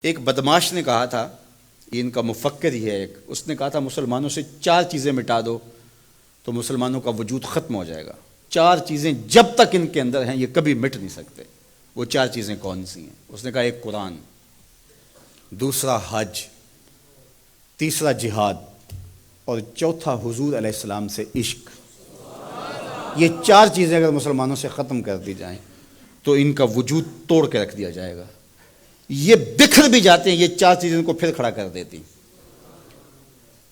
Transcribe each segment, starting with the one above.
ایک بدماش نے کہا تھا، یہ ان کا مفکر ہی ہے ایک، اس نے کہا تھا مسلمانوں سے 4 چیزیں مٹا دو تو مسلمانوں کا وجود ختم ہو جائے گا۔ 4 چیزیں جب تک ان کے اندر ہیں یہ کبھی مٹ نہیں سکتے۔ وہ 4 چیزیں کون سی ہیں؟ اس نے کہا ایک قرآن، دوسرا حج، تیسرا جہاد، اور چوتھا حضور علیہ السلام سے عشق۔ یہ 4 چیزیں اگر مسلمانوں سے ختم کر دی جائیں تو ان کا وجود توڑ کے رکھ دیا جائے گا۔ یہ بکھر بھی جاتے ہیں، یہ 4 چیزیں ان کو پھر کھڑا کر دیتی۔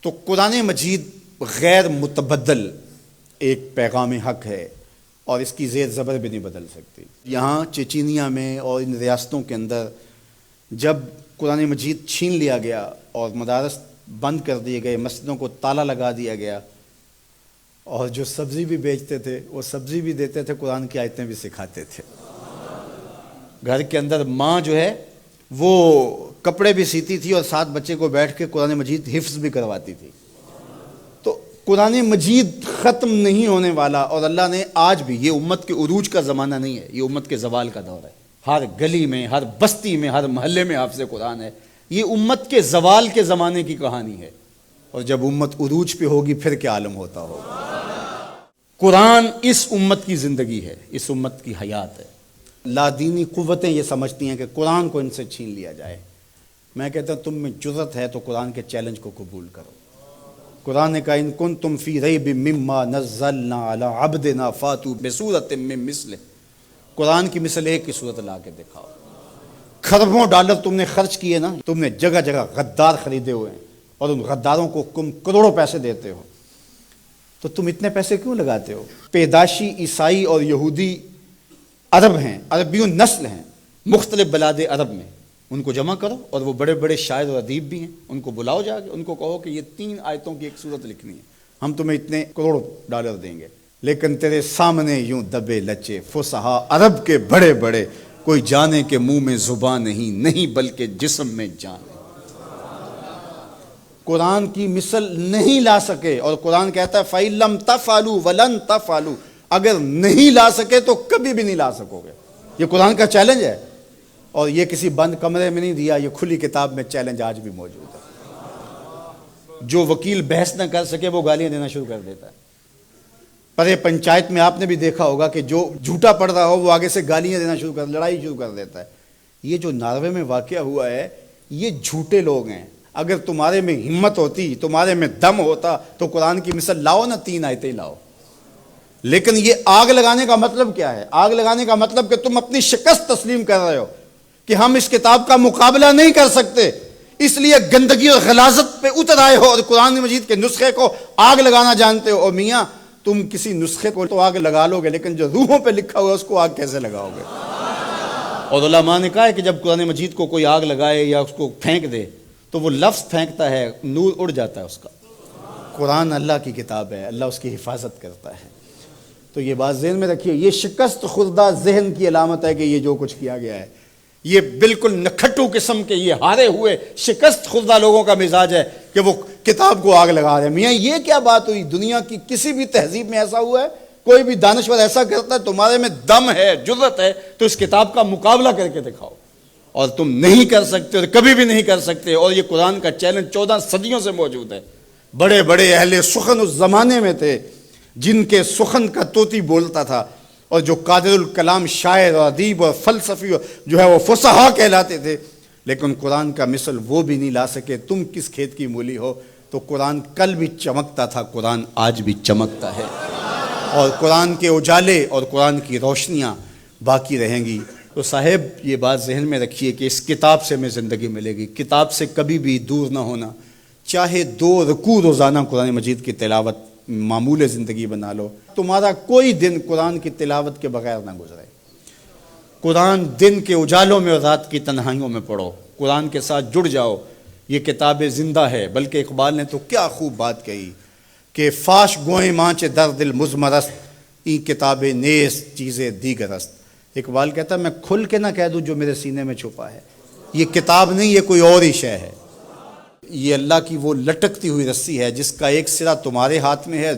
تو قرآن مجید غیر متبدل ایک پیغام حق ہے اور اس کی زیر زبر بھی نہیں بدل سکتی۔ یہاں چچینیا میں اور ان ریاستوں کے اندر جب قرآن مجید چھین لیا گیا اور مدارس بند کر دیے گئے، مسجدوں کو تالا لگا دیا گیا، اور جو سبزی بھی بیچتے تھے وہ سبزی بھی دیتے تھے، قرآن کی آیتیں بھی سکھاتے تھے۔ گھر کے اندر ماں جو ہے وہ کپڑے بھی سیتی تھی اور ساتھ بچے کو بیٹھ کے قرآن مجید حفظ بھی کرواتی تھی۔ تو قرآن مجید ختم نہیں ہونے والا، اور اللہ نے آج بھی، یہ امت کے عروج کا زمانہ نہیں ہے، یہ امت کے زوال کا دور ہے۔ ہر گلی میں، ہر بستی میں، ہر محلے میں حافظ قرآن ہے۔ یہ امت کے زوال کے زمانے کی کہانی ہے، اور جب امت عروج پہ ہوگی پھر کیا عالم ہوتا ہوگا۔ قرآن اس امت کی زندگی ہے، اس امت کی حیات ہے۔ لادینی قوتیں یہ سمجھتی ہیں کہ قرآن کو ان سے چھین لیا جائے۔ میں کہتا ہوں تم میں جرأت ہے تو قرآن کے چیلنج کو قبول کرو۔ قرآن نے کہا ان کنتم فی ریب مما نزلنا علی عبدنا فاتوا بسورۃ من مثلہ۔ قرآن کی مثل ایک کی صورت لا کے دکھاؤ۔ کھربوں ڈالر تم نے خرچ کیے نا، تم نے جگہ جگہ غدار خریدے ہوئے ہیں اور ان غداروں کو تم کروڑوں پیسے دیتے ہو، تو تم اتنے پیسے کیوں لگاتے ہو؟ پیدائشی عیسائی اور یہودی عرب ہیں، عربیون نسل ہیں مختلف بلاد عرب میں، ان کو جمع کرو، اور وہ بڑے بڑے شاعر اور ادیب بھی ہیں، ان کو بلاؤ جا کے، ان کو کہو کہ یہ 3 آیتوں کی ایک صورت لکھنی ہے، ہم تمہیں اتنے کروڑ ڈالر دیں گے۔ لیکن تیرے سامنے یوں دبے لچے فصحا عرب کے بڑے بڑے، کوئی جانے کے منہ میں زبان نہیں بلکہ جسم میں جان ہے۔ قرآن کی مثل نہیں لا سکے، اور قرآن کہتا ہے فَإِن لَمْ تَفْعَلُوا وَلَن تَفْعَلُوا، اگر نہیں لا سکے تو کبھی بھی نہیں لا سکو گے۔ یہ قرآن کا چیلنج ہے، اور یہ کسی بند کمرے میں نہیں دیا، یہ کھلی کتاب میں چیلنج آج بھی موجود ہے۔ جو وکیل بحث نہ کر سکے وہ گالیاں دینا شروع کر دیتا ہے۔ پر پنچایت میں آپ نے بھی دیکھا ہوگا کہ جو جھوٹا پڑ رہا ہو وہ آگے سے گالیاں دینا شروع کر، لڑائی شروع کر دیتا ہے۔ یہ جو ناروے میں واقعہ ہوا ہے، یہ جھوٹے لوگ ہیں۔ اگر تمہارے میں ہمت ہوتی، تمہارے میں دم ہوتا تو قرآن کی مثل لاؤ نا، 3 آیتیں لاؤ۔ لیکن یہ آگ لگانے کا مطلب کیا ہے؟ آگ لگانے کا مطلب کہ تم اپنی شکست تسلیم کر رہے ہو کہ ہم اس کتاب کا مقابلہ نہیں کر سکتے، اس لیے گندگی اور غلاظت پہ اتر آئے ہو اور قرآن مجید کے نسخے کو آگ لگانا جانتے ہو۔ اور میاں تم کسی نسخے کو تو آگ لگا لو گے، لیکن جو روحوں پہ لکھا ہوا ہے اس کو آگ کیسے لگاؤ گے؟ اور علماء نے کہا ہے کہ جب قرآن مجید کو کوئی آگ لگائے یا اس کو پھینک دے تو وہ لفظ پھینکتا ہے، نور اڑ جاتا ہے اس کا۔ قرآن اللہ کی کتاب ہے، اللہ اس کی حفاظت کرتا ہے۔ تو یہ بات ذہن میں رکھیے، یہ شکست خوردہ ذہن کی علامت ہے کہ یہ جو کچھ کیا گیا ہے، یہ بالکل نکھٹو قسم کے، یہ ہارے ہوئے شکست خوردہ لوگوں کا مزاج ہے کہ وہ کتاب کو آگ لگا رہے ہیں۔ میاں یہ کیا بات ہوئی؟ دنیا کی کسی بھی تہذیب میں ایسا ہوا ہے؟ کوئی بھی دانشور ایسا کرتا ہے؟ تمہارے میں دم ہے، جرأت ہے تو اس کتاب کا مقابلہ کر کے دکھاؤ، اور تم نہیں کر سکتے اور کبھی بھی نہیں کر سکتے۔ اور یہ قرآن کا چیلنج 14 صدیوں سے موجود ہے۔ بڑے بڑے اہل سخن اس زمانے میں تھے جن کے سخن کا طوطی بولتا تھا، اور جو قادر الکلام شاعر اور ادیب اور فلسفی جو ہے وہ فصحا کہلاتے تھے، لیکن قرآن کا مثل وہ بھی نہیں لا سکے۔ تم کس کھیت کی مولی ہو؟ تو قرآن کل بھی چمکتا تھا، قرآن آج بھی چمکتا ہے، اور قرآن کے اجالے اور قرآن کی روشنیاں باقی رہیں گی۔ تو صاحب یہ بات ذہن میں رکھیے کہ اس کتاب سے ہمیں زندگی ملے گی، کتاب سے کبھی بھی دور نہ ہونا۔ چاہے 2 رکوع روزانہ قرآن مجید کی تلاوت معمول زندگی بنا لو، تمہارا کوئی دن قرآن کی تلاوت کے بغیر نہ گزرے۔ قرآن دن کے اجالوں میں اور رات کی تنہائیوں میں پڑھو، قرآن کے ساتھ جڑ جاؤ۔ یہ کتاب زندہ ہے، بلکہ اقبال نے تو کیا خوب بات کہی کہ فاش گوئیں مانچ در دل مزمرست، این کتاب نیز چیزیں دیگر است۔ اقبال کہتا ہے میں کھل کے نہ کہہ دوں جو میرے سینے میں چھپا ہے، یہ کتاب نہیں، یہ کوئی اور ہی شے ہے۔ یہ اللہ کی وہ لٹکتی ہوئی رسی ہے جس کا ایک سرا تمہارے ہاتھ میں ہے،